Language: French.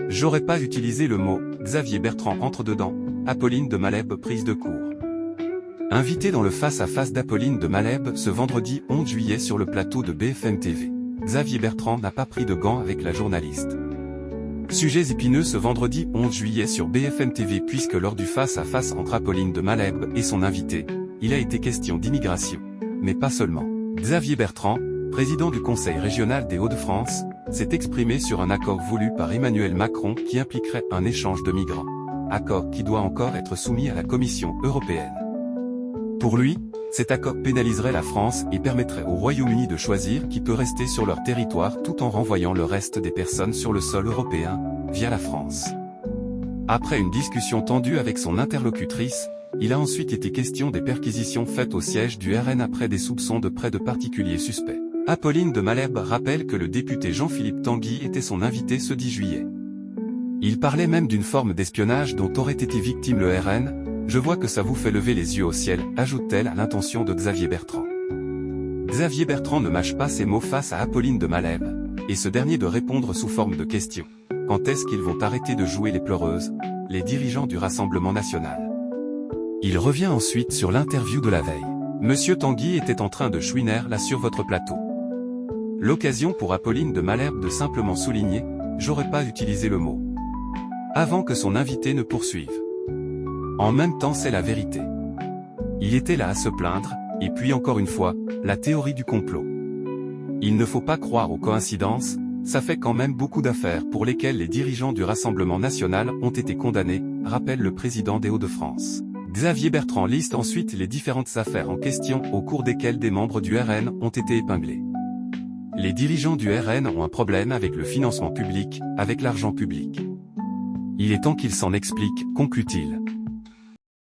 J'aurais pas utilisé le mot, Xavier Bertrand entre dedans, Apolline de Malherbe prise de court. Invité dans le face-à-face d'Apolline de Malherbe ce vendredi 11 juillet sur le plateau de BFM TV, Xavier Bertrand n'a pas pris de gants avec la journaliste. Sujets épineux ce vendredi 11 juillet sur BFM TV puisque lors du face-à-face entre Apolline de Malherbe et son invité, il a été question d'immigration. Mais pas seulement. Xavier Bertrand, président du Conseil régional des Hauts-de-France, s'est exprimé sur un accord voulu par Emmanuel Macron qui impliquerait un échange de migrants. Accord qui doit encore être soumis à la Commission européenne. Pour lui, cet accord pénaliserait la France et permettrait au Royaume-Uni de choisir qui peut rester sur leur territoire tout en renvoyant le reste des personnes sur le sol européen, via la France. Après une discussion tendue avec son interlocutrice, il a ensuite été question des perquisitions faites au siège du RN après des soupçons de près de particuliers suspects. Apolline de Malherbe rappelle que le député Jean-Philippe Tanguy était son invité ce 10 juillet. Il parlait même d'une forme d'espionnage dont aurait été victime le RN. Je vois que ça vous fait lever les yeux au ciel, ajoute-t-elle à l'intention de Xavier Bertrand. Xavier Bertrand ne mâche pas ses mots face à Apolline de Malherbe, et ce dernier de répondre sous forme de question. Quand est-ce qu'ils vont arrêter de jouer les pleureuses, les dirigeants du Rassemblement national? Il revient ensuite sur l'interview de la veille. Monsieur Tanguy était en train de chouiner là sur votre plateau. L'occasion pour Apolline de Malherbe de simplement souligner, j'aurais pas utilisé le mot. Avant que son invité ne poursuive. En même temps c'est la vérité. Il était là à se plaindre, et puis encore une fois, la théorie du complot. Il ne faut pas croire aux coïncidences, ça fait quand même beaucoup d'affaires pour lesquelles les dirigeants du Rassemblement national ont été condamnés, rappelle le président des Hauts-de-France. Xavier Bertrand liste ensuite les différentes affaires en question au cours desquelles des membres du RN ont été épinglés. Les dirigeants du RN ont un problème avec le financement public, avec l'argent public. Il est temps qu'ils s'en expliquent, conclut-il.